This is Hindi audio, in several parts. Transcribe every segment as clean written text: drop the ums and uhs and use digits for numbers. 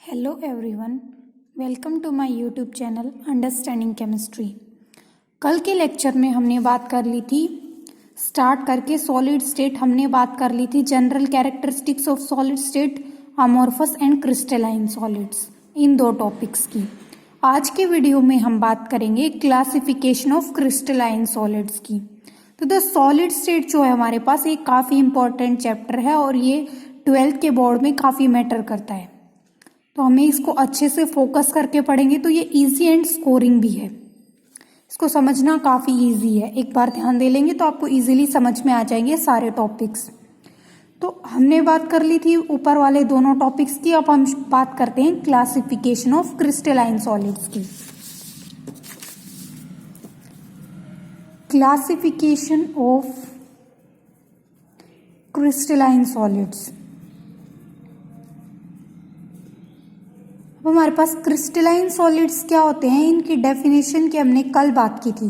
Hello everyone, welcome to my YouTube channel understanding chemistry. कल के लेक्चर में हमने बात कर ली थी स्टार्ट करके सॉलिड स्टेट, हमने बात कर ली थी general characteristics of solid state, amorphous and crystalline solids, इन दो टॉपिक्स की। आज के वीडियो में हम बात करेंगे क्लासिफिकेशन ऑफ क्रिस्टलाइन सॉलिड्स की। तो द सॉलिड स्टेट जो है हमारे पास एक काफ़ी इंपॉर्टेंट चैप्टर है और ये 12th के बोर्ड में काफ़ी मैटर करता है, तो हमें इसको अच्छे से फोकस करके पढ़ेंगे तो ये इजी एंड स्कोरिंग भी है। इसको समझना काफ़ी इजी है, एक बार ध्यान दे लेंगे तो आपको इजीली समझ में आ जाएंगे सारे टॉपिक्स। तो हमने बात कर ली थी ऊपर वाले दोनों टॉपिक्स की, अब हम बात करते हैं क्लासिफिकेशन ऑफ क्रिस्टलाइन सॉलिड्स की। Classification of crystalline solids. अब हमारे पास क्रिस्टलाइन सॉलिड्स क्या होते हैं, इनकी डेफिनेशन की हमने कल बात की थी।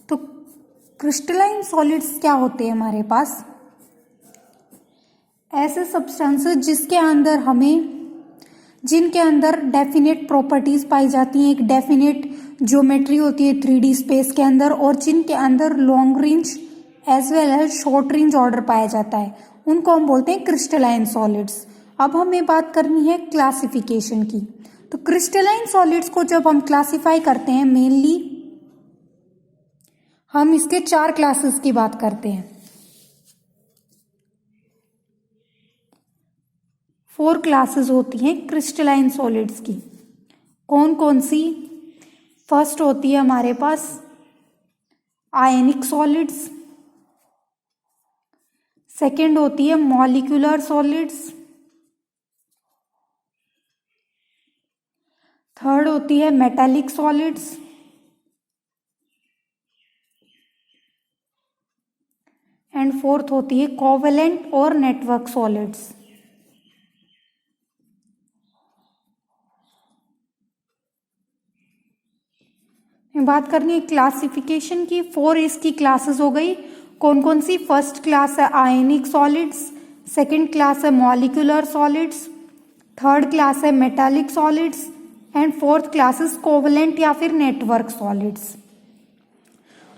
तो क्रिस्टलाइन सॉलिड्स क्या होते हैं हमारे पास, ऐसे सब्सटेंसेस जिनके अंदर डेफिनेट प्रॉपर्टीज पाई जाती हैं, एक डेफिनेट ज्योमेट्री होती है 3D स्पेस के अंदर, और जिनके अंदर long range as well as short range order पाया जाता है, उनको हम बोलते हैं क्रिस्टलाइन सॉलिड्स। अब हमें बात करनी है क्लासिफिकेशन की। तो क्रिस्टलाइन सॉलिड्स को जब हम क्लासिफाई करते हैं, मेनली हम इसके 4 क्लासेस की बात करते हैं। 4 क्लासेस होती हैं क्रिस्टलाइन सॉलिड्स की। कौन कौन सी? फर्स्ट होती है हमारे पास आयनिक सॉलिड्स, सेकेंड होती है मॉलिक्यूलर सॉलिड्स, थर्ड होती है मेटालिक सॉलिड्स, एंड फोर्थ होती है कोवेलेंट और नेटवर्क सॉलिड्स। बात करनी है क्लासिफिकेशन की। 4 इसकी क्लासेस हो गई। कौन कौन सी? फर्स्ट क्लास है आयनिक सॉलिड्स, सेकंड क्लास है मॉलिक्यूलर सॉलिड्स, थर्ड क्लास है metallic solids, and fourth class is covalent या फिर नेटवर्क सॉलिड्स।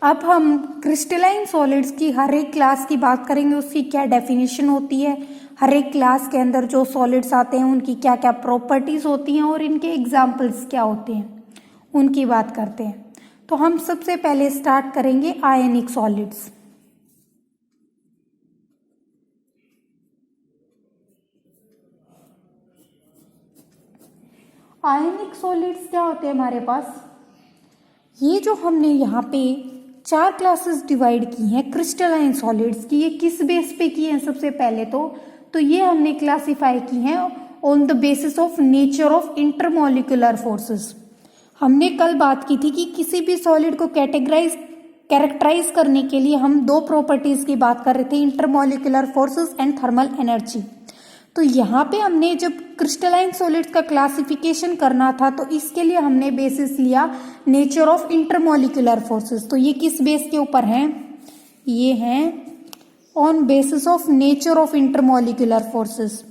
अब हम क्रिस्टलाइन सॉलिड्स की हर एक क्लास की बात करेंगे, उसकी क्या डेफिनेशन होती है, हर एक क्लास के अंदर जो सॉलिड्स आते हैं उनकी क्या क्या प्रॉपर्टीज होती हैं और इनके एग्जाम्पल्स क्या होते हैं, उनकी बात करते हैं। तो हम सबसे पहले स्टार्ट करेंगे आयनिक सॉलिड्स। आयनिक सॉलिड्स क्या होते हैं हमारे पास? ये जो हमने यहाँ पे 4 क्लासेस डिवाइड की हैं क्रिस्टलाइन सॉलिड्स की, ये किस बेस पे की हैं? सबसे पहले तो ये हमने क्लासिफाई की हैं on the basis of nature of intermolecular forces. हमने कल बात की थी कि किसी भी सॉलिड को कैरेक्टराइज करने के लिए हम 2 प्रॉपर्टीज की बात कर रहे थे, intermolecular forces and thermal energy. तो यहाँ पे हमने जब क्रिस्टलाइन सॉलिड्स का क्लासिफिकेशन करना था तो इसके लिए हमने बेसिस लिया नेचर ऑफ इंटरमॉलिक्यूलर फोर्सेस। तो ये किस बेस के ऊपर हैं? ये हैं on basis of nature of intermolecular forces,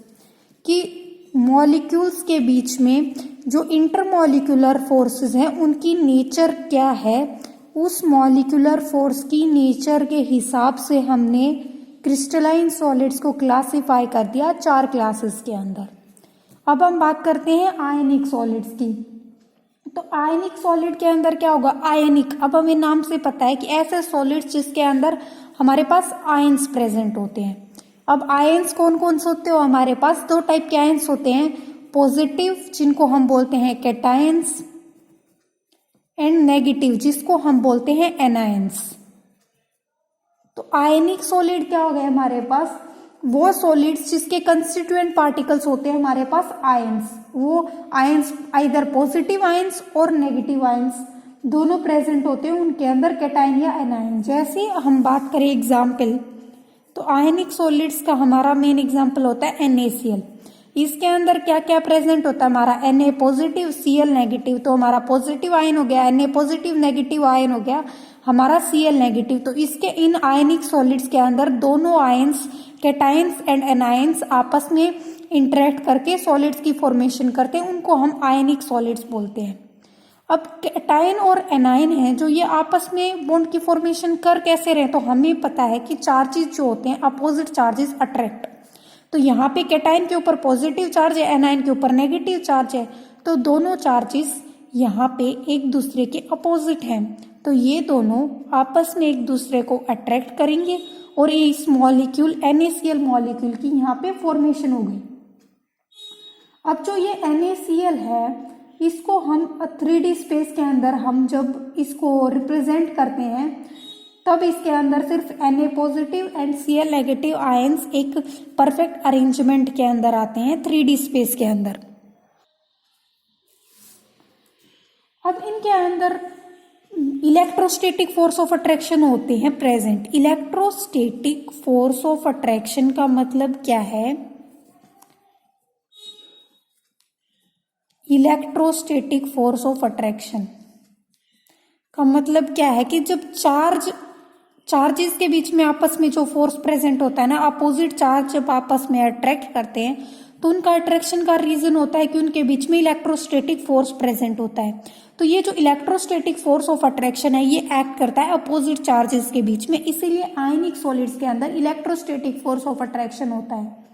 कि मॉलिक्यूल्स के बीच में जो इंटरमॉलिक्यूलर फोर्सेस हैं उनकी नेचर क्या है, उस मॉलिक्यूलर फोर्स की नेचर के हिसाब से हमने क्रिस्टलाइन सॉलिड्स को क्लासिफाई कर दिया 4 क्लासेस के अंदर। अब हम बात करते हैं आयनिक सॉलिड्स की। तो आयनिक सॉलिड के अंदर क्या होगा? आयनिक, अब हमें नाम से पता है कि ऐसे सॉलिड्स जिसके अंदर हमारे पास आयंस प्रेजेंट होते हैं। अब आयंस कौन कौन से होते हो? हमारे पास 2 टाइप के आयंस होते हैं, पॉजिटिव जिनको हम बोलते हैं कैटायंस, एंड नेगेटिव जिसको हम बोलते हैं एनायंस। तो आयनिक सॉलिड क्या हो गए हमारे पास? वो सॉलिड्स जिसके कंस्टिट्यूएंट पार्टिकल्स होते हैं हमारे पास आयंस। वो आयंस आइदर पॉजिटिव आयंस और नेगेटिव आयंस दोनों प्रेजेंट होते हैं उनके अंदर, कैटायन या एनायन। जैसे हम बात करें एग्जाम्पल, तो आयनिक सॉलिड्स का हमारा मेन एग्जाम्पल होता है NaCl। इसके अंदर क्या क्या प्रेजेंट होता है? हमारा Na पॉजिटिव, Cl नेगेटिव। तो हमारा पॉजिटिव आयन हो गया Na पॉजिटिव, नेगेटिव आयन हो गया हमारा Cl नेगेटिव। तो इसके इन आयनिक सॉलिड्स के अंदर दोनों आयंस कैटायंस एंड एनायंस आपस में इंटरेक्ट करके सॉलिड्स की फॉर्मेशन करते हैं, उनको हम आयनिक सॉलिड्स बोलते हैं। अब कैटायन और एनायन है जो ये आपस में बॉन्ड की फॉर्मेशन कर कैसे रहे, तो हमें पता है कि चार्जेस जो होते हैं अपोजिट चार्जेस अट्रैक्ट। तो यहाँ पे कैटायन के ऊपर पॉजिटिव चार्ज है, एनायन के ऊपर नेगेटिव चार्ज है, तो दोनों चार्जेस यहाँ पे एक दूसरे के अपोजिट हैं, तो ये दोनों आपस में एक दूसरे को अट्रैक्ट करेंगे और ये इस मॉलिक्यूल NaCl मॉलिक्यूल की यहाँ पे फॉर्मेशन हो गई। अब जो ये NaCl है इसको हम 3D स्पेस के अंदर हम जब इसको रिप्रेजेंट करते हैं तब इसके अंदर सिर्फ Na positive and Cl negative ions एक परफेक्ट अरेंजमेंट के अंदर आते हैं 3D स्पेस के अंदर। अब इनके अंदर इलेक्ट्रोस्टैटिक फोर्स ऑफ अट्रैक्शन होते हैं present. Electrostatic force of attraction का मतलब क्या है? इलेक्ट्रोस्टैटिक फोर्स ऑफ अट्रैक्शन का मतलब क्या है कि जब चार्जेस के बीच में आपस में जो फोर्स प्रेजेंट होता है ना, अपोजिट चार्ज जब आपस में अट्रैक्ट करते हैं तो उनका अट्रैक्शन का रीजन होता है कि उनके बीच में इलेक्ट्रोस्टैटिक फोर्स प्रेजेंट होता है। तो ये जो इलेक्ट्रोस्टैटिक फोर्स ऑफ अट्रैक्शन है ये एक्ट करता है अपोजिट चार्जेस के बीच में, इसीलिए आयनिक सॉलिड्स के अंदर इलेक्ट्रोस्टैटिक फोर्स ऑफ अट्रैक्शन होता है।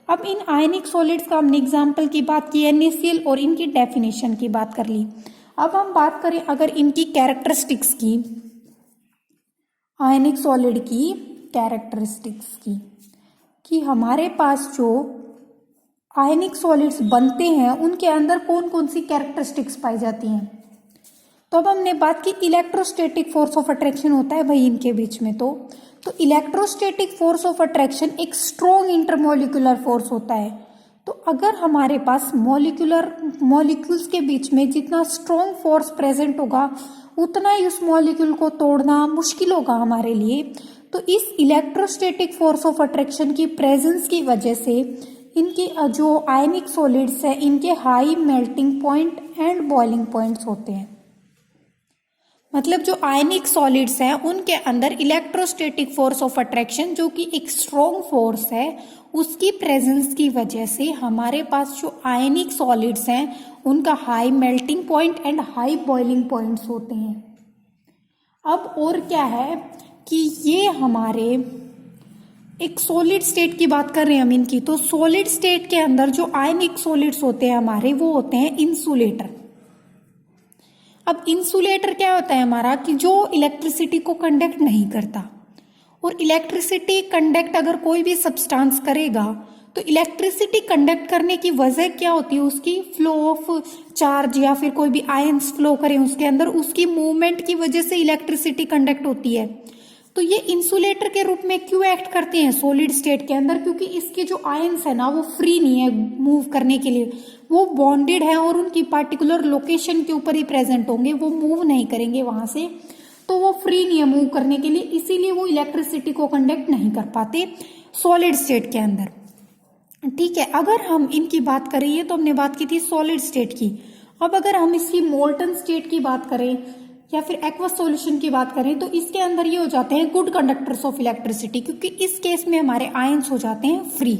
अब इन आयनिक सॉलिड्स का हमने एग्जाम्पल की बात की NaCl और इनकी डेफिनेशन की बात कर ली। अब हम बात करें अगर इनकी कैरेक्टरिस्टिक्स की, आयनिक सॉलिड की कैरेक्टरिस्टिक्स की, कि हमारे पास जो आयनिक सॉलिड्स बनते हैं उनके अंदर कौन कौन सी कैरेक्टरिस्टिक्स पाई जाती हैं। तो अब हमने बात की इलेक्ट्रोस्टैटिक फोर्स ऑफ अट्रैक्शन होता है भाई इनके बीच में। तो इलेक्ट्रोस्टैटिक फोर्स ऑफ अट्रैक्शन एक स्ट्रॉन्ग इंटरमोलिकुलर फोर्स होता है। तो अगर हमारे पास मॉलिक्यूल्स के बीच में जितना स्ट्रॉन्ग फोर्स प्रेजेंट होगा उतना ही उस मॉलिक्यूल को तोड़ना मुश्किल होगा हमारे लिए। तो इस इलेक्ट्रोस्टैटिक फोर्स ऑफ अट्रैक्शन की प्रेजेंस की वजह से इनकी जो आयनिक सॉलिड्स है इनके high melting point and boiling points होते हैं। मतलब जो आयनिक सॉलिड्स हैं उनके अंदर इलेक्ट्रोस्टैटिक फोर्स ऑफ अट्रैक्शन जो कि एक स्ट्रॉन्ग फोर्स है उसकी प्रेजेंस की वजह से हमारे पास जो आयनिक सॉलिड्स हैं उनका high melting point and high boiling points होते हैं। अब और क्या है कि ये हमारे एक सॉलिड स्टेट की बात कर रहे हैं हम इनकी, तो सॉलिड स्टेट के अंदर जो आयनिक सॉलिड्स होते हैं हमारे वो होते हैं इंसुलेटर। अब इंसुलेटर क्या होता है हमारा कि जो इलेक्ट्रिसिटी को कंडक्ट नहीं करता, और इलेक्ट्रिसिटी कंडक्ट अगर कोई भी सब्सटेंस करेगा तो इलेक्ट्रिसिटी कंडक्ट करने की वजह क्या होती है, उसकी फ्लो ऑफ चार्ज या फिर कोई भी आयंस फ्लो करें उसके अंदर उसकी मूवमेंट की वजह से इलेक्ट्रिसिटी कंडक्ट होती है। तो ये इंसुलेटर के रूप में क्यों एक्ट करते हैं सॉलिड स्टेट के अंदर, क्योंकि इसके जो आयंस है ना वो फ्री नहीं है मूव करने के लिए, वो बॉन्डेड है और उनकी पार्टिकुलर लोकेशन के ऊपर ही प्रेजेंट होंगे, वो मूव नहीं करेंगे वहां से, तो वो फ्री नहीं है मूव करने के लिए, इसीलिए वो इलेक्ट्रिसिटी को कंडक्ट नहीं कर पाते सॉलिड स्टेट के अंदर। ठीक है, अगर हम इनकी बात करें, ये तो हमने बात की थी सॉलिड स्टेट की। अब अगर हम इसकी मोल्टन स्टेट की बात करें या फिर एक्वस सॉल्यूशन की बात करें तो इसके अंदर ये हो जाते हैं गुड कंडक्टर्स ऑफ इलेक्ट्रिसिटी, क्योंकि इस केस में हमारे आयंस हो जाते हैं फ्री।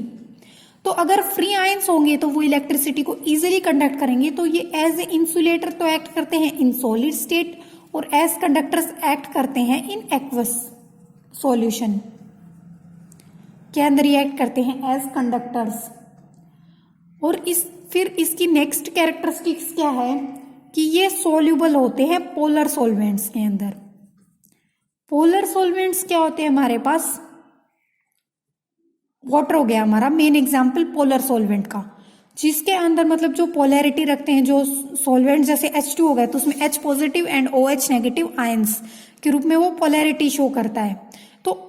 तो अगर फ्री आयंस होंगे तो वो इलेक्ट्रिसिटी को इजीली कंडक्ट करेंगे, तो ये एज ए इंसुलेटर तो एक्ट करते हैं इन सॉलिड स्टेट और एज कंडक्टर्स एक्ट करते हैं इन एक्वस सॉल्यूशन के अंदर, ये एक्ट करते हैं एज कंडक्टर्स। और फिर इसकी नेक्स्ट कैरेक्टरिस्टिक्स क्या है कि ये सोल्यूबल होते हैं पोलर सॉल्वेंट्स के अंदर। पोलर सॉल्वेंट्स क्या होते हैं हमारे पास, वाटर हो गया हमारा मेन एग्जाम्पल पोलर सॉल्वेंट का, जिसके अंदर मतलब जो पोलैरिटी रखते हैं जो सॉल्वेंट, जैसे H2 हो गया तो उसमें H positive and OH negative ions के रूप में वो पोलैरिटी शो करता है। तो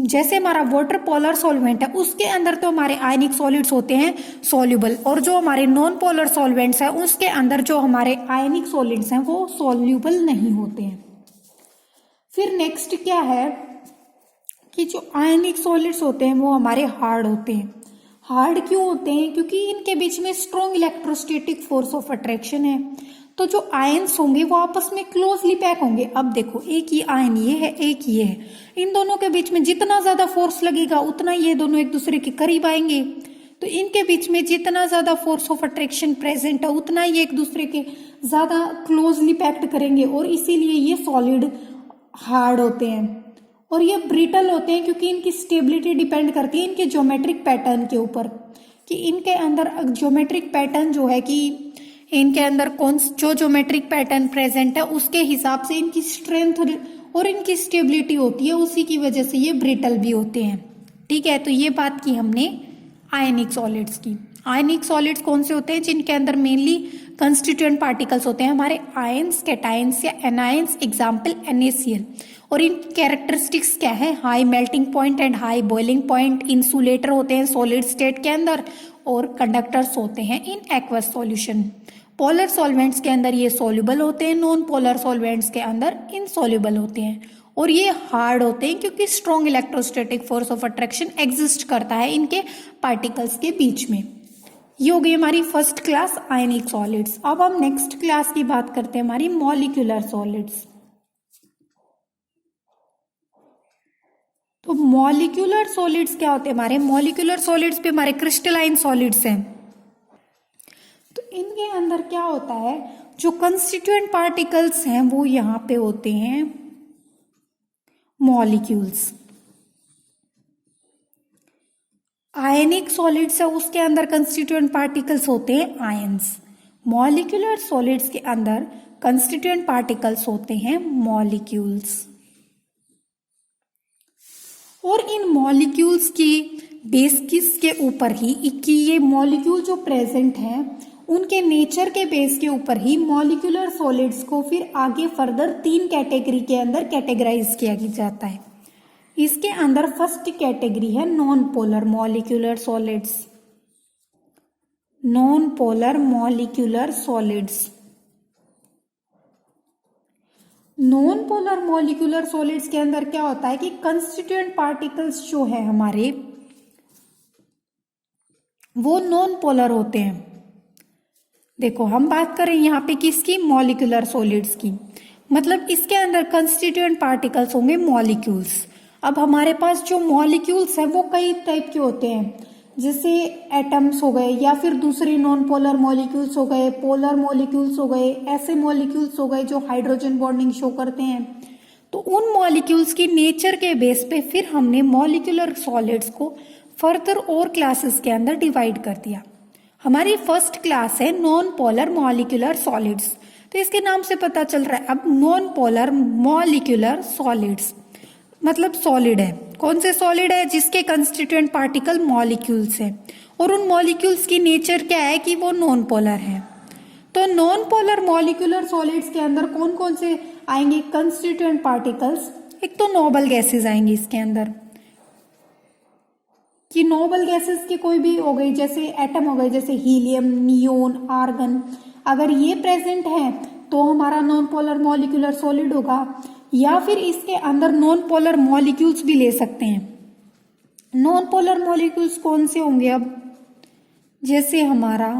जैसे हमारा वाटर पोलर सॉल्वेंट है उसके अंदर तो हमारे आयनिक सॉलिड्स होते हैं सॉल्युबल, और जो हमारे नॉन पोलर सॉल्वेंट्स हैं उसके अंदर जो हमारे आयनिक सॉलिड्स हैं वो सॉल्युबल नहीं होते हैं। फिर नेक्स्ट क्या है कि जो आयनिक सॉलिड्स होते हैं वो हमारे हार्ड होते हैं। हार्ड क्यों होते हैं, क्योंकि इनके बीच में strong electrostatic force of attraction है। तो जो आयन्स होंगे वो आपस में क्लोजली पैक होंगे। अब देखो, एक ही आयन ये है, एक ये है, इन दोनों के बीच में जितना ज्यादा फोर्स लगेगा उतना ये दोनों एक दूसरे के करीब आएंगे। तो इनके बीच में जितना ज्यादा फोर्स ऑफ अट्रैक्शन प्रेजेंट है उतना ही एक दूसरे के ज्यादा क्लोजली पैक्ड करेंगे, और इसीलिए ये सॉलिड हार्ड होते हैं और ये ब्रिटल होते हैं, क्योंकि इनकी स्टेबिलिटी डिपेंड करती है इनके ज्योमेट्रिक पैटर्न के ऊपर, कि इनके अंदर ज्योमेट्रिक पैटर्न जो है कि इनके अंदर कौन जो ज्योमेट्रिक पैटर्न प्रेजेंट है उसके हिसाब से इनकी स्ट्रेंथ और इनकी स्टेबिलिटी होती है, उसी की वजह से ये ब्रिटल भी होते हैं। ठीक है, तो ये बात की हमने आयनिक सॉलिड्स की। आयनिक सॉलिड्स कौन से होते हैं? जिनके अंदर मेनली कंस्टिट्यूएंट पार्टिकल्स होते हैं हमारे आयंस, कैटायंस या एनायंस, एग्जाम्पल NaCl। और इन कैरेक्टरिस्टिक्स क्या है? High melting point and high boiling point, insulator होते हैं सॉलिड स्टेट के अंदर, और कंडक्टर्स होते हैं in aqueous solution. Polar solvents के अंदर ये सॉल्युबल होते हैं, नॉन पोलर सॉल्वेंट्स के अंदर इनसॉल्युबल होते हैं, और ये हार्ड होते हैं क्योंकि strong electrostatic force of attraction exist करता है इनके पार्टिकल्स के बीच में। ये हो गई हमारी फर्स्ट क्लास आयनिक सॉलिड्स। अब हम नेक्स्ट क्लास की बात करते हैं हमारी मॉलिक्यूलर सॉलिड्स। तो मॉलिक्यूलर सॉलिड्स क्या होते हैं? हमारे मॉलिक्यूलर सॉलिड्स भी हमारे क्रिस्टलाइन सॉलिड्स हैं। तो इनके अंदर क्या होता है, जो कंस्टिट्यूएंट पार्टिकल्स हैं वो यहां पे होते हैं मॉलिक्यूल्स। आयनिक सॉलिड्स है उसके अंदर कंस्टिट्यूएंट पार्टिकल्स होते हैं आयंस। मॉलिक्यूलर सॉलिड्स के अंदर कंस्टिट्यूएंट पार्टिकल्स होते हैं मॉलिक्यूल्स। और इन मॉलिक्यूल्स की बेस के ऊपर ही कि ये मॉलिक्यूल जो प्रेजेंट हैं उनके नेचर के बेस के ऊपर ही मॉलिक्यूलर सॉलिड्स को फिर आगे फर्दर 3 कैटेगरी के अंदर कैटेगराइज किया जाता है। इसके अंदर फर्स्ट कैटेगरी है non polar molecular solids. Non polar molecular solids. Non polar molecular solids के अंदर क्या होता है कि कंस्टिट्यूएंट पार्टिकल्स जो है हमारे वो नॉन पोलर होते हैं। देखो, हम बात करें यहाँ पे किसकी? मॉलिक्यूलर सॉलिड्स की। मतलब इसके अंदर कंस्टिट्यूएंट पार्टिकल्स होंगे मॉलिक्यूल्स। अब हमारे पास जो मॉलिक्यूल्स हैं वो कई टाइप के होते हैं, जैसे एटम्स हो गए, या फिर दूसरे नॉन पोलर मॉलिक्यूल्स हो गए, पोलर मॉलिक्यूल्स हो गए, ऐसे मॉलिक्यूल्स हो गए जो हाइड्रोजन बॉन्डिंग शो करते हैं। तो उन मॉलिक्यूल्स की नेचर के बेस पे फिर हमने मॉलिक्यूलर सॉलिड्स को फर्दर और क्लासेस के अंदर डिवाइड कर दिया। हमारी फर्स्ट क्लास है नॉन पोलर मॉलिक्यूलर सॉलिड्स। तो इसके नाम से पता चल रहा है अब नॉन पोलर मॉलिक्यूलर सॉलिड्स मतलब सॉलिड है। कौन से सॉलिड है? जिसके कंस्टिट्यूएंट पार्टिकल मॉलिक्यूल्स है, और उन मॉलिक्यूल्स की नेचर क्या है कि वो नॉन पोलर है। तो नॉन पोलर मॉलिक्यूलर सॉलिड्स के अंदर कौन कौन से आएंगे कंस्टिट्यूएंट पार्टिकल्स? एक तो नोबल गैसेस आएंगे इसके अंदर, कि नोबल गैसेस की कोई भी हो गई, जैसे एटम हो गए, जैसे हीलियम, नियोन, आर्गन, अगर ये प्रेजेंट है तो हमारा नॉन पोलर मॉलिक्यूलर सॉलिड होगा। या फिर इसके अंदर नॉन पोलर मॉलिक्यूल्स भी ले सकते हैं। नॉन पोलर मॉलिक्यूल्स कौन से होंगे? अब जैसे हमारा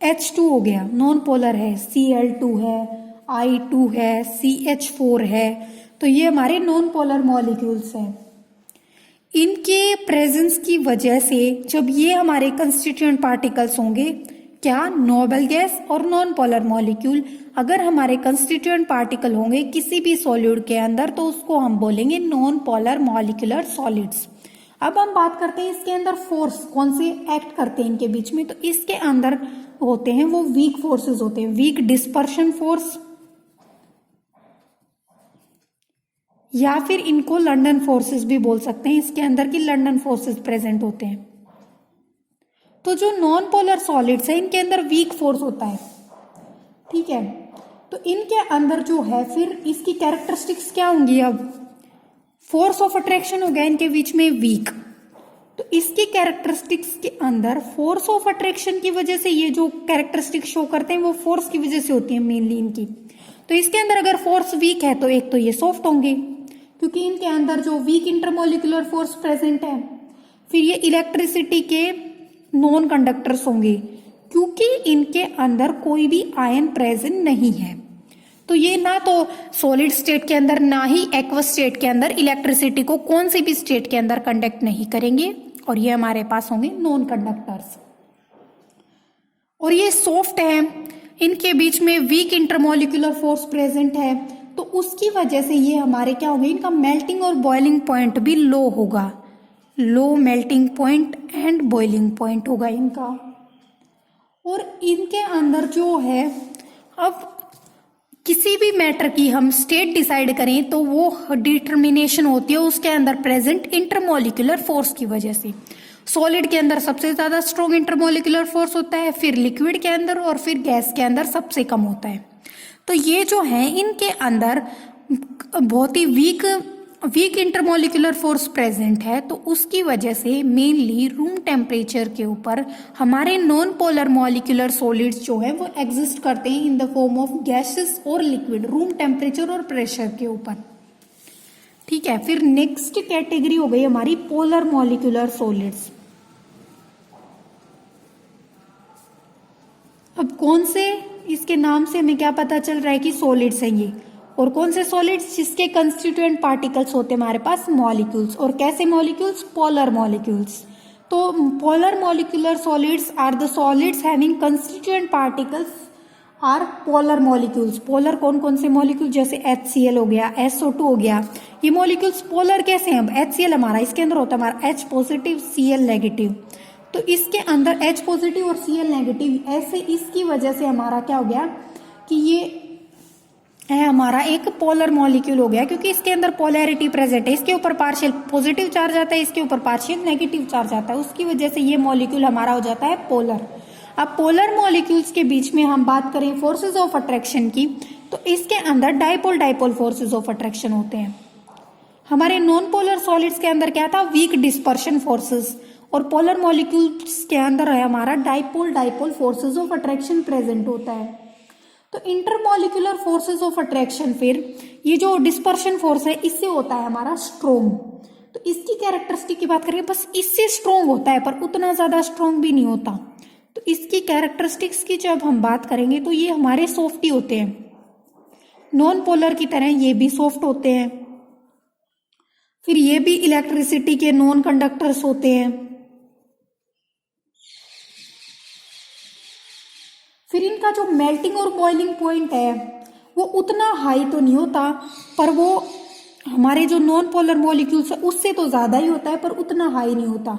H2 हो गया, नॉन पोलर है, Cl2 है, I2 है, CH4 है, तो ये हमारे नॉन पोलर मॉलिक्यूल्स हैं। इनके प्रेजेंस की वजह से जब ये हमारे कंस्टिट्यूएंट पार्टिकल्स होंगे, क्या? नोबल गैस और नॉन पोलर मॉलिक्यूल अगर हमारे कंस्टिट्यूएंट पार्टिकल होंगे किसी भी सॉलिड के अंदर, तो उसको हम बोलेंगे नॉन पोलर मॉलिक्यूलर सॉलिड्स। अब हम बात करते हैं इसके अंदर फोर्स कौन से एक्ट करते हैं इनके बीच में। तो इसके अंदर होते हैं वो वीक फोर्सेस होते हैं, वीक डिस्पर्शन फोर्स, या फिर इनको लंडन फोर्सेस भी बोल सकते हैं। इसके अंदर की लंडन फोर्सेस प्रेजेंट होते हैं। तो जो नॉन पोलर सॉलिड्स है इनके अंदर वीक फोर्स होता है, ठीक है। तो इनके अंदर जो है फिर इसकी कैरेक्टरिस्टिक्स क्या होंगी? अब फोर्स ऑफ अट्रैक्शन हो गया इनके बीच में वीक, तो इसकी कैरेक्टरिस्टिक्स के अंदर फोर्स ऑफ अट्रैक्शन की वजह से ये जो कैरेक्टरिस्टिक्स शो करते हैं वो फोर्स की वजह से होती है मेनली इनकी। तो इसके अंदर अगर फोर्स वीक है तो एक तो ये सॉफ्ट होंगे क्योंकि इनके अंदर जो वीक इंटरमोलिकुलर फोर्स प्रेजेंट है। फिर ये इलेक्ट्रिसिटी के नॉन कंडक्टर्स होंगे क्योंकि इनके अंदर कोई भी आयन प्रेजेंट नहीं है। तो ये ना तो सॉलिड स्टेट के अंदर ना ही एक्वस स्टेट के अंदर इलेक्ट्रिसिटी को कौन सी भी स्टेट के अंदर कंडक्ट नहीं करेंगे, और ये हमारे पास होंगे नॉन कंडक्टर्स। और ये सॉफ्ट है, इनके बीच में वीक इंटरमोलिकुलर फोर्स प्रेजेंट है, तो उसकी वजह से ये हमारे क्या होंगे, इनका मेल्टिंग और बॉइलिंग पॉइंट भी लो होगा, low melting point and boiling point होगा इनका। और इनके अंदर जो है, अब किसी भी मैटर की हम स्टेट डिसाइड करें तो वो डिटर्मिनेशन होती है उसके अंदर प्रेजेंट इंटरमोलिकुलर फोर्स की वजह से। सॉलिड के अंदर सबसे ज्यादा स्ट्रॉन्ग इंटरमोलिकुलर फोर्स होता है, फिर लिक्विड के अंदर, और फिर गैस के अंदर सबसे कम होता है। तो ये जो है इनके अंदर बहुत ही वीक इंटरमोलिकुलर फोर्स प्रेजेंट है, तो उसकी वजह से मेनली रूम टेम्परेचर के ऊपर हमारे नॉन पोलर मॉलिक्यूलर सॉलिड्स जो है वो एग्जिस्ट करते हैं in the form of gases और लिक्विड, रूम टेम्परेचर और प्रेशर के ऊपर। ठीक है, फिर नेक्स्ट कैटेगरी हो गई हमारी पोलर मॉलिक्यूलर सॉलिड्स। अब कौन से, इसके नाम से हमें क्या पता चल रहा है कि सॉलिड्स हैं ये, और कौन से सॉलिड्स जिसके कंस्टिट्यूएंट पार्टिकल्स होते हैं हमारे पास मॉलिक्यूल्स, और कैसे मॉलिक्यूल्स, पोलर मॉलिक्यूल्स। तो polar molecular solids are the solids having constituent particles are polar molecules. Polar कौन कौन से मॉलिक्यूल, जैसे HCl हो गया, SO2 हो गया, ये मॉलिक्यूल्स पोलर कैसे हैं। अब HCl हमारा, इसके अंदर होता है हमारा H पॉजिटिव Cl नेगेटिव, तो इसके अंदर H पॉजिटिव और Cl नेगेटिव, ऐसे इसकी वजह से हमारा क्या हो गया कि ये है हमारा एक पोलर मॉलिक्यूल हो गया, क्योंकि इसके अंदर पोलैरिटी प्रेजेंट है, इसके ऊपर पार्शियल पॉजिटिव चार्ज आता है, इसके ऊपर पार्शियल नेगेटिव चार्ज आता है, उसकी वजह से ये मॉलिक्यूल हमारा हो जाता है पोलर। अब पोलर मॉलिक्यूल्स के बीच में हम बात करें फोर्सेज ऑफ अट्रैक्शन की, तो इसके अंदर dipole dipole forces of attraction होते हैं। हमारे नॉन पोलर सॉलिड्स के अंदर क्या था, वीक डिस्पर्शन फोर्सेस, और पोलर मॉलिक्यूल्स के अंदर है हमारा dipole dipole forces of attraction present होता है। तो इंटरमॉलिक्यूलर फोर्सेज ऑफ अट्रैक्शन, फिर ये जो डिस्पर्शन फोर्स है इससे होता है हमारा स्ट्रोंग। तो इसकी कैरेक्टरिस्टिक की बात करें, बस इससे स्ट्रोंग होता है पर उतना ज्यादा स्ट्रोंग भी नहीं होता। तो इसकी कैरेक्टरिस्टिक्स की जब हम बात करेंगे तो ये हमारे सॉफ्ट ही होते हैं, नॉन पोलर की तरह ये भी सॉफ्ट होते हैं। फिर ये भी इलेक्ट्रिसिटी के नॉन कंडक्टर्स होते हैं। फिर इनका जो मेल्टिंग और बॉइलिंग पॉइंट है वो उतना हाई तो नहीं होता, पर वो हमारे जो नॉन पोलर मॉलिक्यूल्स है उससे तो ज्यादा ही होता है, पर उतना हाई नहीं होता।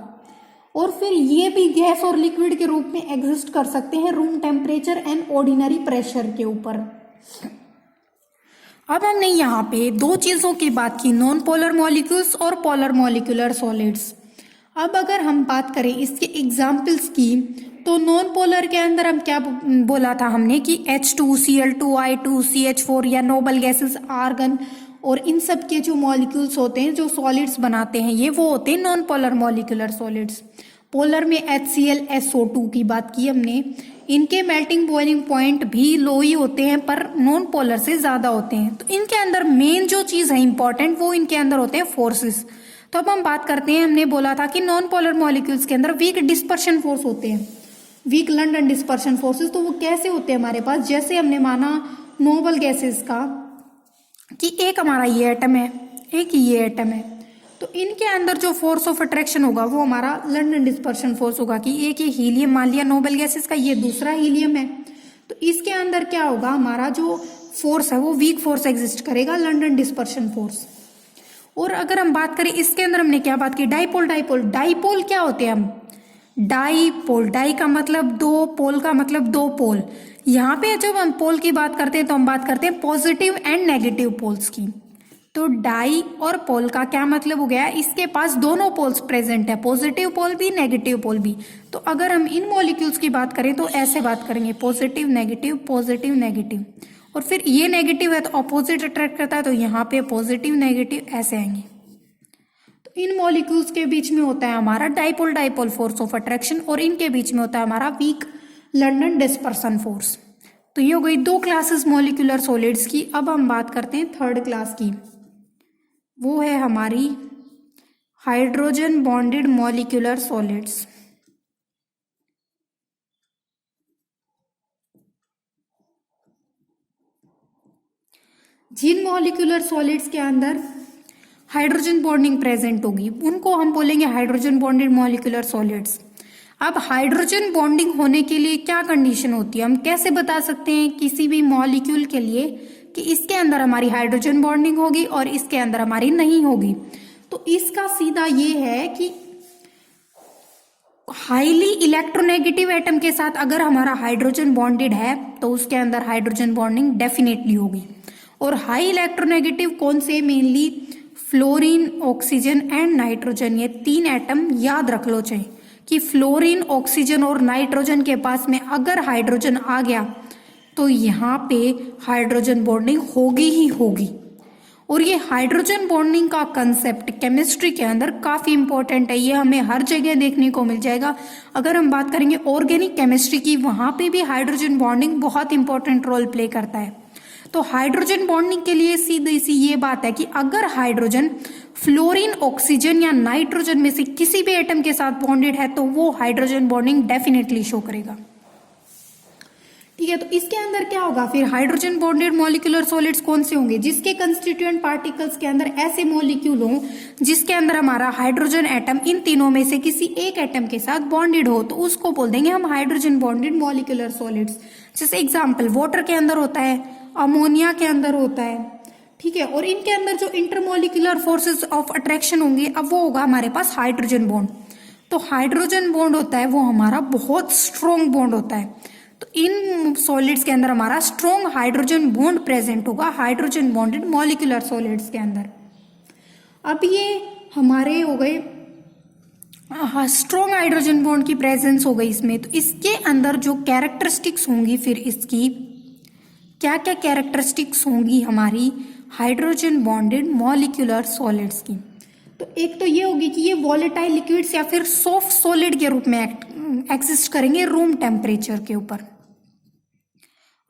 और फिर ये भी गैस और लिक्विड के रूप में एग्जिस्ट कर सकते हैं room temperature and ordinary pressure के ऊपर। अब हमने यहाँ पे दो चीजों की बात की, नॉन पोलर मॉलिक्यूल्स और पोलर मॉलिक्यूलर सॉलिड्स। अब अगर हम बात करें इसके एग्जाम्पल्स की, तो नॉन पोलर के अंदर हम क्या बोला था हमने कि H2, Cl2, I2, CH4 या नोबल गैसेस, आर्गन, और इन सब के जो मॉलिक्यूल्स होते हैं जो सॉलिड्स बनाते हैं, ये वो होते हैं non polar molecular solids. Polar में HCl, SO2 की बात की हमने, इनके मेल्टिंग बॉइलिंग पॉइंट भी लो ही होते हैं पर नॉन पोलर से ज्यादा होते हैं। तो इनके अंदर मेन जो चीज है इंपॉर्टेंट, वो इनके अंदर होते हैं फोर्सेस। तो अब हम बात करते हैं, हमने बोला था कि नॉन पोलर मॉलिक्यूल्स के अंदर वीक डिस्पर्शन फोर्स होते हैं, वीक लंडन डिस्पर्शन फोर्सेस। तो वो कैसे होते हैं हमारे पास, जैसे हमने माना नोबल गैसेस का कि एक हमारा ये एटम है, एक ये एटम है, तो इनके अंदर जो फोर्स ऑफ अट्रैक्शन होगा वो हमारा लंडन डिस्पर्शन फोर्स होगा। कि एक ये हीलियम मान लिया नोबल गैसेस का, ये दूसरा हीलियम है, तो इसके अंदर क्या होगा, हमारा जो फोर्स है वो वीक फोर्स एग्जिस्ट करेगा, लंडन डिस्पर्शन फोर्स। और अगर हम बात करें इसके अंदर हमने क्या बात की, डाइपोल डाइपोल। डाइपोल क्या होते हैं हम, डाइपोल, डाई का मतलब दो, पोल का मतलब दो पोल। यहाँ पे जब हम पोल की बात करते हैं तो हम बात करते हैं पॉजिटिव एंड नेगेटिव पोल्स की। तो डाई और पोल का क्या मतलब हो गया, इसके पास दोनों पोल्स प्रेजेंट है, पॉजिटिव पोल भी नेगेटिव पोल भी। तो अगर हम इन मॉलिक्यूल्स की बात करें तो ऐसे बात करेंगे, पॉजिटिव नेगेटिव पॉजिटिव नेगेटिव, और फिर ये नेगेटिव है तो अपोजिट अट्रैक्ट करता है, तो यहाँ पे पॉजिटिव नेगेटिव ऐसे आएंगे। तो इन मॉलिक्यूल्स के बीच में होता है हमारा dipole dipole force of attraction, और इनके बीच में होता है हमारा वीक लंडन डिस्पर्सन फोर्स। तो ये हो गई दो क्लासेस मॉलिक्यूलर सॉलिड्स की। अब हम बात करते हैं थर्ड क्लास की, वो है हमारी हाइड्रोजन बॉन्डेड मॉलिक्यूलर सॉलिड्स। जिन मॉलिक्यूलर सॉलिड्स के अंदर हाइड्रोजन बॉन्डिंग प्रेजेंट होगी उनको हम बोलेंगे हाइड्रोजन बॉन्डेड मॉलिक्यूलर सॉलिड्स। अब हाइड्रोजन बॉन्डिंग होने के लिए क्या कंडीशन होती है, हम कैसे बता सकते हैं किसी भी मॉलिक्यूल के लिए कि इसके अंदर हमारी हाइड्रोजन बॉन्डिंग होगी और इसके अंदर हमारी नहीं होगी? तो इसका सीधा ये है कि हाईली इलेक्ट्रोनेगेटिव एटम के साथ अगर हमारा हाइड्रोजन बॉन्डेड है तो उसके अंदर हाइड्रोजन बॉन्डिंग डेफिनेटली होगी। और हाई इलेक्ट्रोनेगेटिव कौन से? Mainly fluorine, oxygen and nitrogen. ये 3 एटम याद रख लो चाहिए कि फ्लोरीन, ऑक्सीजन और नाइट्रोजन के पास में अगर हाइड्रोजन आ गया तो यहाँ पे हाइड्रोजन बॉन्डिंग होगी ही होगी। और ये हाइड्रोजन बॉन्डिंग का कंसेप्ट केमिस्ट्री के अंदर काफी इंपॉर्टेंट है, ये हमें हर जगह देखने को मिल जाएगा। अगर हम बात करेंगे ऑर्गेनिक केमिस्ट्री की, वहां पे भी हाइड्रोजन बॉन्डिंग बहुत इंपॉर्टेंट रोल प्ले करता है। तो हाइड्रोजन बॉन्डिंग के लिए सीधी सी ये बात है कि अगर हाइड्रोजन फ्लोरीन, ऑक्सीजन या नाइट्रोजन में से किसी भी एटम के साथ बॉन्डेड है तो वो हाइड्रोजन बॉन्डिंग डेफिनेटली शो करेगा। ठीक है, तो इसके अंदर क्या होगा फिर? हाइड्रोजन बॉन्डेड मॉलिक्यूलर सॉलिड्स कौन से होंगे? जिसके कंस्टिट्यूएंट पार्टिकल्स के अंदर ऐसे मॉलिक्यूल हो जिसके अंदर हमारा हाइड्रोजन एटम इन तीनों में से किसी एक एटम के साथ बॉन्डेड हो, तो उसको बोल देंगे हम हाइड्रोजन बॉन्डेड मॉलिक्यूलर सॉलिड्स। जैसे एग्जाम्पल, वाटर के अंदर होता है, अमोनिया के अंदर होता है। ठीक है, और इनके अंदर जो इंटरमोलिकुलर फोर्सेस ऑफ अट्रैक्शन होंगे, अब वो होगा हमारे पास हाइड्रोजन बॉन्ड। तो हाइड्रोजन बॉन्ड होता है वो हमारा बहुत स्ट्रॉन्ग बॉन्ड होता है। तो इन सॉलिड्स के अंदर हमारा स्ट्रॉन्ग हाइड्रोजन बॉन्ड प्रेजेंट होगा, हाइड्रोजन बॉन्डेड मॉलिक्यूलर सॉलिड्स के अंदर। अब ये हमारे हो गए स्ट्रॉन्ग हाइड्रोजन बॉन्ड की प्रेजेंस हो गई इसमें। तो इसके अंदर जो कैरेक्टरिस्टिक्स होंगी, फिर इसकी क्या क्या कैरेक्टरिस्टिक्स होंगी हमारी हाइड्रोजन बॉन्डेड मॉलिक्यूलर सॉलिड्स की? तो एक तो ये होगी कि ये वॉलेटाइल लिक्विड्स या फिर सॉफ्ट सॉलिड के रूप में एग्जिस्ट करेंगे रूम टेम्परेचर के ऊपर।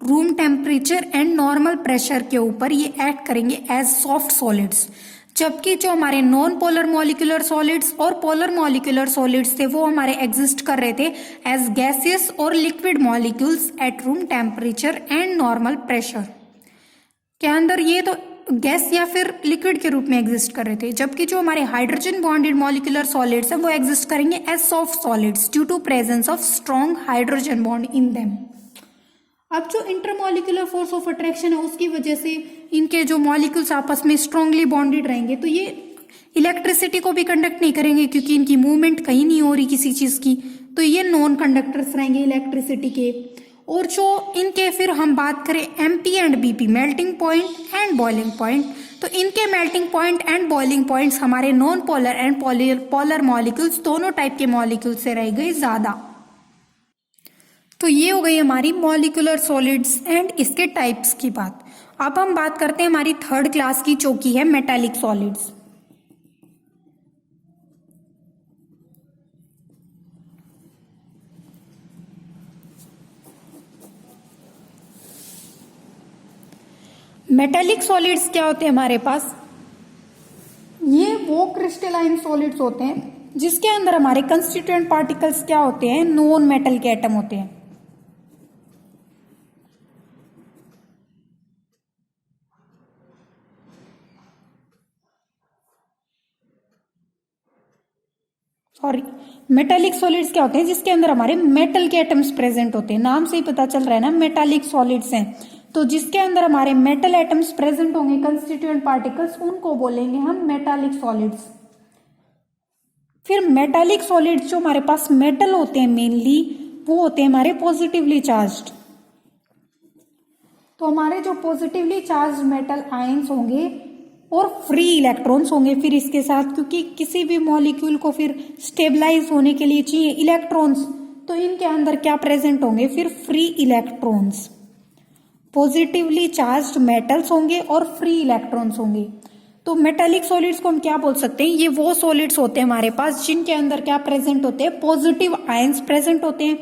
Room temperature and normal pressure के ऊपर ये एक्ट करेंगे एज सॉफ्ट सॉलिड्स। जबकि जो हमारे नॉन पोलर मॉलिक्यूलर सॉलिड्स और पोलर मॉलिक्यूलर सॉलिड्स थे वो हमारे एग्जिस्ट कर रहे थे एज गैसियस और liquid molecules at room temperature and normal pressure के अंदर। ये तो गैस या फिर लिक्विड के रूप में एग्जिस्ट कर रहे थे, जबकि जो हमारे हाइड्रोजन बॉन्डेड मॉलिक्यूलर सॉलिड्स हैं वो एग्जिस्ट करेंगे as soft solids due to presence of strong hydrogen bond in them. अब जो इंटरमॉलिक्यूलर फोर्स ऑफ अट्रैक्शन है उसकी वजह से इनके जो मॉलिक्यूल्स आपस में स्ट्रांगली बॉन्डेड रहेंगे, तो ये इलेक्ट्रिसिटी को भी कंडक्ट नहीं करेंगे क्योंकि इनकी मूवमेंट कहीं नहीं हो रही किसी चीज की, तो ये नॉन कंडक्टर्स रहेंगे इलेक्ट्रिसिटी के। और जो इनके फिर हम बात करें MP and BP, melting point and boiling point, तो इनके melting point and boiling points हमारे non polar and polar molecules दोनों टाइप के मॉलिक्यूल से रह गए ज्यादा। तो ये हो गई हमारी मॉलिक्यूलर सॉलिड्स एंड इसके टाइप्स की बात। अब हम बात करते हैं हमारी थर्ड क्लास की, जो की है मेटालिक सॉलिड्स। मेटालिक सॉलिड्स क्या होते हैं हमारे पास? ये वो क्रिस्टलाइन सॉलिड्स होते हैं जिसके अंदर हमारे कंस्टिट्यूएंट पार्टिकल्स क्या होते हैं? नॉन मेटल के एटम होते हैं। सॉरी, मेटालिक सॉलिड्स क्या होते हैं? जिसके अंदर हमारे मेटल के एटम्स प्रेजेंट होते हैं। नाम से ही पता चल रहा है ना, मेटालिक सॉलिड्स हैं, तो जिसके अंदर हमारे मेटल एटम्स प्रेजेंट होंगे, कंस्टिट्यूएंट पार्टिकल्स, उनको बोलेंगे हम मेटालिक सॉलिड्स। फिर मेटालिक सॉलिड्स जो हमारे पास मेटल होते हैं मेनली, वो होते हैं हमारे पॉजिटिवली चार्ज्ड। तो हमारे जो पॉजिटिवली चार्ज्ड मेटल आयंस होंगे और फ्री इलेक्ट्रॉन्स होंगे फिर इसके साथ, क्योंकि किसी भी मॉलिक्यूल को फिर स्टेबलाइज होने के लिए चाहिए इलेक्ट्रॉन्स, तो इनके अंदर क्या प्रेजेंट होंगे? फिर free electrons. Positively charged metals होंगे और फ्री इलेक्ट्रॉन्स होंगे। तो मेटालिक सॉलिड्स को हम क्या बोल सकते हैं? ये वो सॉलिड्स होते हैं हमारे पास जिनके अंदर क्या प्रेजेंट होते हैं? पॉजिटिव आयंस प्रेजेंट होते हैं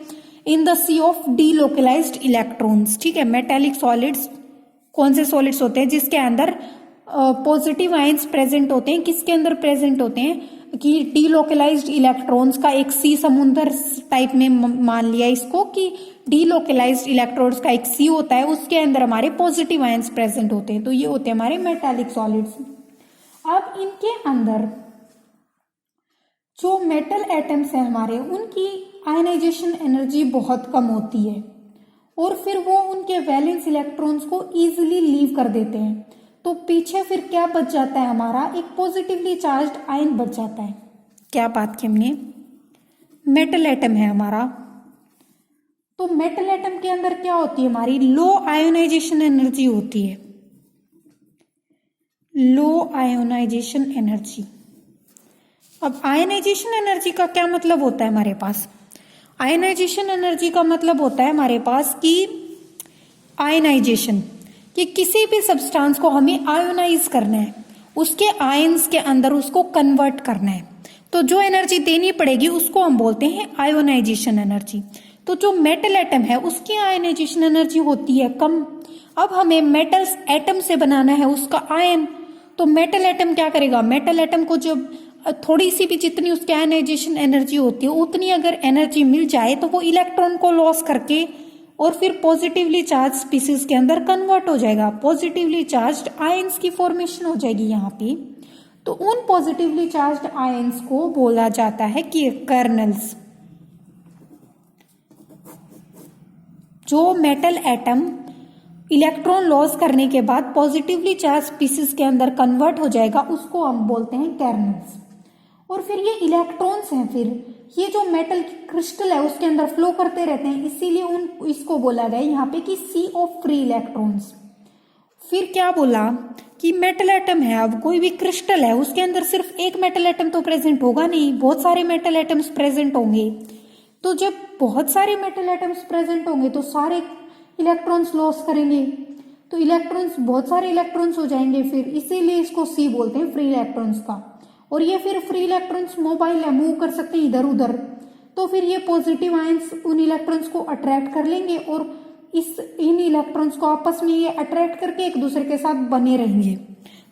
in the sea of delocalised electrons. ठीक है, मेटालिक सॉलिड्स कौन से सॉलिड्स होते हैं? जिसके अंदर पॉजिटिव आयंस प्रेजेंट होते हैं। किसके अंदर प्रेजेंट होते हैं? कि डीलोकलाइज्ड इलेक्ट्रॉन्स का एक सी समुंदर टाइप में मान लिया इसको कि डीलोकलाइज्ड इलेक्ट्रॉन्स का एक सी होता है, उसके अंदर हमारे पॉजिटिव आयंस प्रेजेंट होते हैं। तो ये होते हैं हमारे मेटालिक सॉलिड्स। अब इनके अंदर जो मेटल एटम्स हैं हमारे, उनकी आयनाइजेशन एनर्जी बहुत कम होती है और फिर वो उनके वैलेंस इलेक्ट्रॉन्स को इजीली लीव कर देते हैं। तो पीछे फिर क्या बच जाता है हमारा, एक पॉजिटिवली चार्ज्ड आयन बच जाता है। क्या बात की हमने, मेटल एटम है हमारा। तो मेटल एटम के अंदर क्या होती है हमारी, लो आयोनाइजेशन एनर्जी होती है, लो आयोनाइजेशन एनर्जी। अब आयनाइजेशन एनर्जी का क्या मतलब होता है हमारे पास, आयनाइजेशन एनर्जी का मतलब होता है हमारे पास कि आयनाइजेशन, कि किसी भी सब्सटेंस को हमें आयोनाइज करना है, उसके आयंस के अंदर उसको कन्वर्ट करना है, तो जो एनर्जी देनी पड़ेगी उसको हम बोलते हैं आयोनाइजेशन एनर्जी। तो जो मेटल एटम है उसकी आयनाइजेशन एनर्जी होती है कम। अब हमें मेटल्स एटम से बनाना है उसका आयन, तो मेटल एटम क्या करेगा, मेटल एटम को जब थोड़ी सी भी जितनी उसकी आयनाइजेशन एनर्जी होती है उतनी अगर एनर्जी मिल जाए तो वो इलेक्ट्रॉन को लॉस करके और फिर पॉजिटिवली चार्ज स्पीसीज के अंदर कन्वर्ट हो जाएगा, पॉजिटिवली चार्ज्ड आयंस की फॉर्मेशन हो जाएगी यहाँ पे। तो उन पॉजिटिवली चार्ज्ड आयंस को बोला जाता है कि कर्नल्स। जो मेटल एटम इलेक्ट्रॉन लॉस करने के बाद पॉजिटिवली चार्ज स्पीसीज के अंदर कन्वर्ट हो जाएगा उसको हम बोलते हैं कर्नल्स। और फिर ये इलेक्ट्रॉन्स हैं, फिर ये जो मेटल क्रिस्टल है उसके अंदर फ्लो करते रहते हैं, इसीलिए इसको बोला गया यहाँ पे कि सी ऑफ फ्री इलेक्ट्रॉन्स। फिर क्या बोला कि मेटल एटम है, अब कोई भी क्रिस्टल है उसके अंदर सिर्फ एक मेटल एटम तो प्रेजेंट होगा नहीं, बहुत सारे मेटल एटम्स प्रेजेंट होंगे। तो जब बहुत सारे मेटल एटम्स प्रेजेंट होंगे तो सारे इलेक्ट्रॉन्स लॉस करेंगे, तो इलेक्ट्रॉन्स बहुत सारे इलेक्ट्रॉन्स हो जाएंगे, फिर इसीलिए इसको सी बोलते हैं, फ्री इलेक्ट्रॉन्स का। और ये फिर फ्री इलेक्ट्रॉन्स मोबाइल है, मूव कर सकते हैं इधर उधर, तो फिर ये पॉजिटिव आयंस उन इलेक्ट्रॉन्स को अट्रैक्ट कर लेंगे और इन इलेक्ट्रॉन्स को आपस में ये अट्रैक्ट करके एक दूसरे के साथ बने रहेंगे।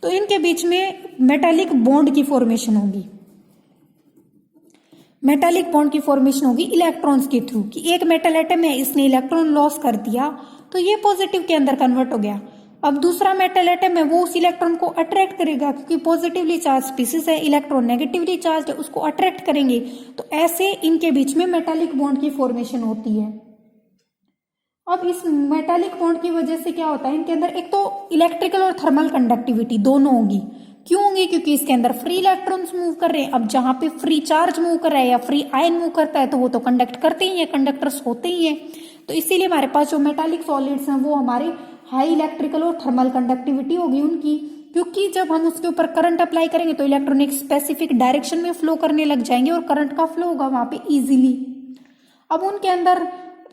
तो इनके बीच में मेटालिक बॉन्ड की फॉर्मेशन होगी, मेटालिक बॉन्ड की फॉर्मेशन होगी इलेक्ट्रॉन्स के थ्रू, कि एक मेटल एटम है इसने इलेक्ट्रॉन लॉस कर दिया तो ये पॉजिटिव के अंदर कन्वर्ट हो गया। अब दूसरा मेटल एटम है वो उस इलेक्ट्रॉन को अट्रैक्ट करेगा, क्योंकि पॉजिटिवली चार्ज स्पीसीज है, इलेक्ट्रॉन नेगेटिवली चार्ज है, उसको अट्रैक्ट करेंगे। तो ऐसे इनके बीच में मेटालिक बॉन्ड की फॉर्मेशन होती है। अब इस मेटालिक बॉन्ड की वजह से क्या होता है, इनके अंदर एक तो इलेक्ट्रिकल और थर्मल कंडक्टिविटी दोनों होगी। क्यों होंगी, क्योंकि इसके अंदर फ्री इलेक्ट्रॉन्स मूव कर रहे हैं। अब जहां पे फ्री चार्ज मूव कर रहा है या फ्री आयन मूव करता है तो वो तो कंडक्ट करते ही है, कंडक्टर्स होते ही है। तो इसीलिए हमारे पास जो मेटालिक सॉलिड्स हैं वो हमारे हाई इलेक्ट्रिकल और थर्मल कंडक्टिविटी होगी उनकी, क्योंकि जब हम उसके ऊपर करंट अप्लाई करेंगे तो इलेक्ट्रॉन एक स्पेसिफिक डायरेक्शन में फ्लो करने लग जाएंगे और करंट का फ्लो होगा वहां पे इजीली। अब उनके अंदर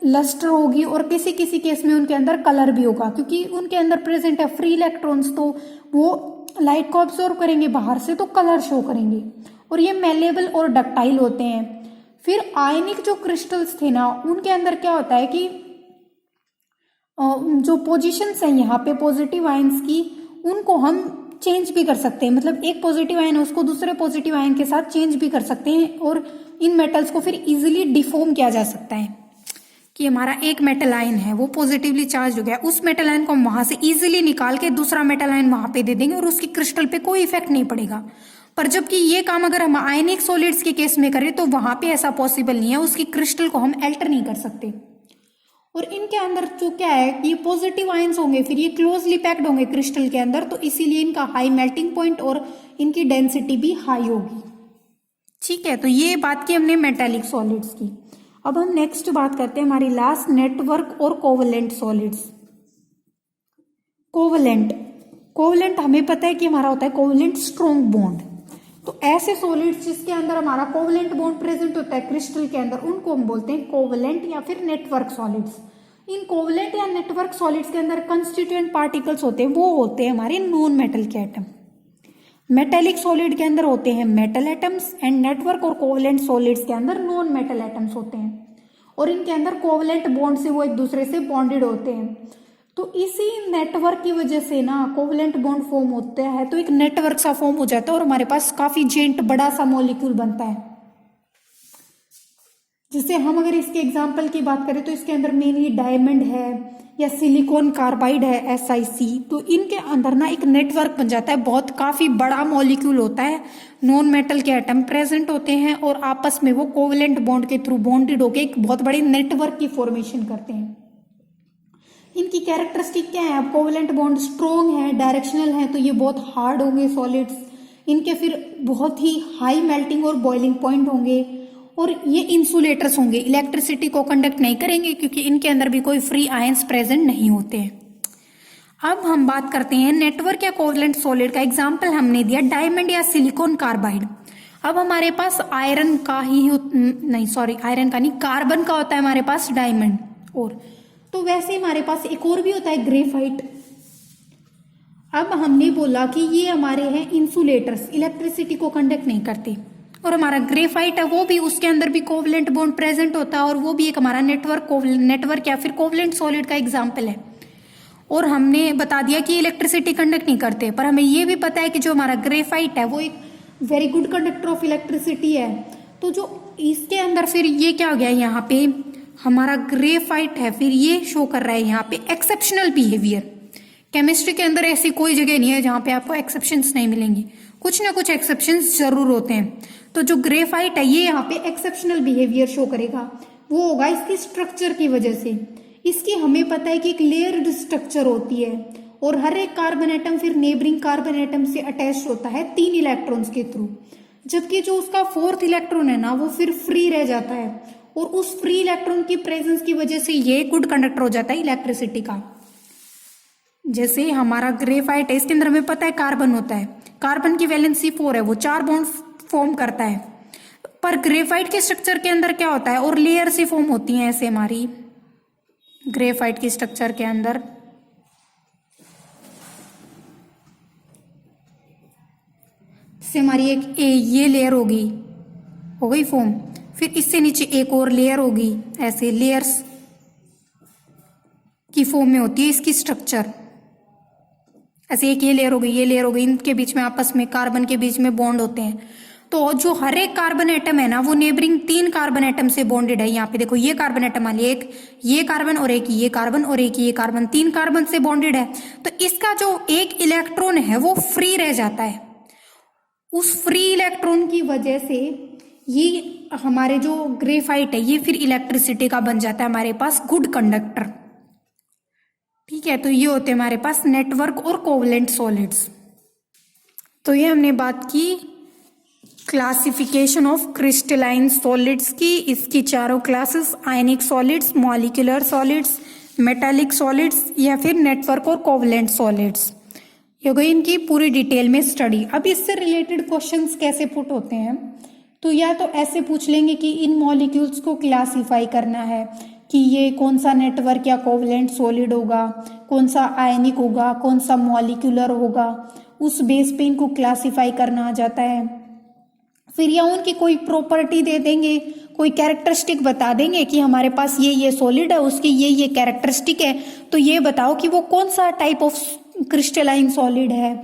लस्टर होगी और किसी किसी केस में उनके अंदर कलर भी होगा, क्योंकि उनके अंदर प्रेजेंट है फ्री इलेक्ट्रॉन्स, तो वो लाइट को ऑब्जॉर्व करेंगे बाहर से तो कलर शो करेंगे। और ये मेलेबल और डक्टाइल होते हैं। फिर आयनिक जो क्रिस्टल्स थे ना, उनके अंदर क्या होता है कि जो पोजीशंस हैं यहाँ पे पॉजिटिव आयंस की, उनको हम चेंज भी कर सकते हैं। मतलब एक पॉजिटिव आयन है उसको दूसरे पॉजिटिव आयन के साथ चेंज भी कर सकते हैं और इन मेटल्स को फिर इजीली डिफॉर्म किया जा सकता है। कि हमारा एक मेटल आयन है वो पॉजिटिवली चार्ज हो गया, उस मेटल आयन को हम वहां से इजीली निकाल के दूसरा मेटल आयन वहां पे दे देंगे और उसकी क्रिस्टल पे कोई इफेक्ट नहीं पड़ेगा। पर जबकि ये काम अगर हम आयनिक सॉलिड्स के केस में करें तो वहां पे ऐसा पॉसिबल नहीं है, उसकी क्रिस्टल को हम एल्टर नहीं कर सकते। और इनके अंदर जो क्या है कि ये पॉजिटिव आयंस होंगे, फिर ये क्लोजली पैक्ड होंगे क्रिस्टल के अंदर, तो इसीलिए इनका हाई मेल्टिंग पॉइंट और इनकी डेंसिटी भी हाई होगी। ठीक है, तो ये बात की हमने मेटालिक सॉलिड्स की। अब हम नेक्स्ट बात करते हैं हमारी लास्ट, नेटवर्क और कोवलेंट सॉलिड्स। कोवलेंट हमें पता है कि हमारा होता है कोवलेंट स्ट्रॉन्ग बॉन्ड। तो ऐसे सॉलिड्स जिसके अंदर हमारा कोवलेंट बॉन्ड प्रेजेंट होता है क्रिस्टल के अंदर, उनको हम बोलते हैं कोवलेंट या फिर नेटवर्क सॉलिड्स। इन कोवलेंट या नेटवर्क सॉलिड्स के अंदर कंस्टिट्यूएंट पार्टिकल्स होते हैं, वो होते हैं हमारे नॉन मेटल के एटम। मेटेलिक सॉलिड के अंदर होते हैं मेटल एटम्स एंड नेटवर्क और कोवलेंट सॉलिड्स के अंदर नॉन मेटल एटम्स होते हैं और इनके अंदर कोवलेंट बॉन्ड से वो एक दूसरे से बॉन्डेड होते हैं। तो इसी नेटवर्क की वजह से ना कोवलेंट बॉन्ड फॉर्म होता है, तो एक नेटवर्क सा फॉर्म हो जाता है और हमारे पास काफी जेंट बड़ा सा मॉलिक्यूल बनता है। जैसे हम अगर इसके एग्जाम्पल की बात करें तो इसके अंदर मेनली डायमंड है या सिलिकॉन कार्बाइड है SiC, तो इनके अंदर ना एक नेटवर्क बन जाता है, बहुत काफी बड़ा मॉलिक्यूल होता है, नॉन मेटल के एटम प्रेजेंट होते हैं और आपस में वो कोवलेंट बॉन्ड के थ्रू बॉन्डेड होकर एक बहुत बड़े नेटवर्क की फॉर्मेशन करते हैं। इनकी कैरेक्टरिस्टिक क्या है? अब कोवलेंट बॉन्ड स्ट्रॉन्ग है, डायरेक्शनल है, तो ये बहुत हार्ड होंगे सॉलिड्स, इनके फिर बहुत ही हाई मेल्टिंग और बॉइलिंग पॉइंट होंगे, और ये इंसुलेटर्स होंगे, इलेक्ट्रिसिटी को कंडक्ट नहीं करेंगे क्योंकि इनके अंदर भी कोई फ्री आयंस प्रेजेंट नहीं होते हैं। अब हम बात करते हैं नेटवर्क या कोवलेंट सॉलिड का। एग्जांपल हमने दिया डायमंड या सिलिकॉन कार्बाइड। अब हमारे पास आयरन का नहीं, कार्बन का होता है हमारे पास डायमंड, और तो वैसे हमारे पास एक और भी होता है ग्रेफाइट। अब हमने बोला कि ये हमारे हैं इंसुलेटर्स, इलेक्ट्रिसिटी को कंडक्ट नहीं करते, और हमारा ग्रेफाइट है वो भी, उसके अंदर भी कोवलेंट बॉन्ड प्रेजेंट होता है और वो भी एक हमारा नेटवर्क या फिर कोवलेंट सॉलिड का एग्जाम्पल है। और हमने बता दिया कि इलेक्ट्रिसिटी कंडक्ट नहीं करते, पर हमें ये भी पता है कि जो हमारा ग्रेफाइट है वो एक very good conductor of electricity है। तो जो इसके अंदर फिर ये क्या हो गया, यहाँ पे हमारा ग्रेफाइट है, फिर ये शो कर रहा है यहाँ पे एक्सेप्शनल बिहेवियर। केमिस्ट्री के अंदर ऐसी कोई जगह नहीं है जहाँ पे आपको एक्सेप्शंस नहीं मिलेंगे, कुछ ना कुछ एक्सेप्शंस जरूर होते हैं। तो जो ग्रेफाइट है ये यहाँ पे एक्सेप्शनल बिहेवियर शो करेगा, वो होगा इसकी स्ट्रक्चर की वजह से। इसकी हमें पता है कि एक लेयर्ड स्ट्रक्चर होती है और हर एक कार्बन एटम फिर नेबरिंग कार्बन एटम से अटैच होता है 3 इलेक्ट्रॉन्स के थ्रू, जबकि जो उसका 4th इलेक्ट्रॉन है ना वो फिर फ्री रह जाता है, और उस फ्री इलेक्ट्रॉन की प्रेजेंस की वजह से ये गुड कंडक्टर हो जाता है इलेक्ट्रिसिटी का। जैसे हमारा ग्रेफाइट है, इसके अंदर हमें पता है कार्बन होता है, कार्बन की वैलेंसी 4 है, वो 4 बॉन्ड फॉर्म करता है, पर ग्रेफाइट के स्ट्रक्चर के अंदर क्या होता है, और लेयर सी फॉर्म होती हैं ऐसे हमारी ग्रेफाइट की स्ट्रक्चर के अंदर। जैसे हमारी एक ये लेयर होगी, हो गई फॉर्म, फिर इससे नीचे एक और लेयर होगी, ऐसे लेयर्स की फॉर्म में होती है इसकी स्ट्रक्चर। ऐसे एक ये लेयर हो गई, ये लेयर हो गई, इनके बीच में आपस में कार्बन के बीच में बॉन्ड होते हैं। तो जो हर एक कार्बन एटम है ना वो नेबरिंग 3 कार्बन एटम से बॉन्डेड है। यहाँ पे देखो ये कार्बन एटम वाली, एक ये कार्बन और एक ये कार्बन और एक ये कार्बन, 3 कार्बन से बॉन्डेड है। तो इसका जो एक इलेक्ट्रॉन है वो फ्री रह जाता है। उस फ्री इलेक्ट्रॉन की वजह से ये हमारे जो ग्रेफाइट है ये फिर इलेक्ट्रिसिटी का बन जाता है हमारे पास गुड कंडक्टर। ठीक है, तो ये होते हैं हमारे पास नेटवर्क और कोवलेंट सॉलिड्स। तो ये हमने बात की क्लासिफिकेशन ऑफ क्रिस्टलाइन सॉलिड्स की। इसकी चारों क्लासेस आयनिक solids, molecular solids, metallic solids या फिर नेटवर्क और कोवलेंट सॉलिड्स। ये गई इनकी पूरी डिटेल में स्टडी। अब इससे रिलेटेड क्वेश्चंस कैसे पुट होते हैं, तो या तो ऐसे पूछ लेंगे कि इन मॉलिक्यूल्स को क्लासिफाई करना है कि ये कौन सा नेटवर्क या कोवलेंट सॉलिड होगा, कौन सा आयनिक होगा, कौन सा मॉलिक्यूलर होगा, उस बेस पे इनको क्लासिफाई करना आ जाता है। फिर या उनकी कोई प्रॉपर्टी दे देंगे, कोई कैरेक्टरिस्टिक बता देंगे कि हमारे पास ये सॉलिड है, उसकी ये कैरेक्टरिस्टिक है, तो ये बताओ कि वो कौन सा टाइप ऑफ क्रिस्टलाइन सॉलिड है।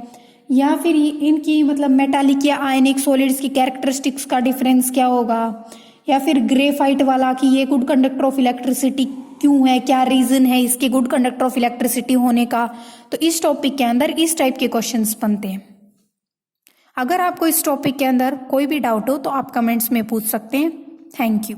या फिर इनकी मतलब मेटालिक या आयनिक सॉलिड्स की कैरेक्टरिस्टिक्स का डिफरेंस क्या होगा, या फिर ग्रेफाइट वाला कि ये गुड कंडक्टर ऑफ इलेक्ट्रिसिटी क्यों है, क्या रीजन है इसके गुड कंडक्टर ऑफ इलेक्ट्रिसिटी होने का। तो इस टॉपिक के अंदर इस टाइप के क्वेश्चंस बनते हैं। अगर आपको इस टॉपिक के अंदर कोई भी डाउट हो तो आप कमेंट्स में पूछ सकते हैं। Thank you.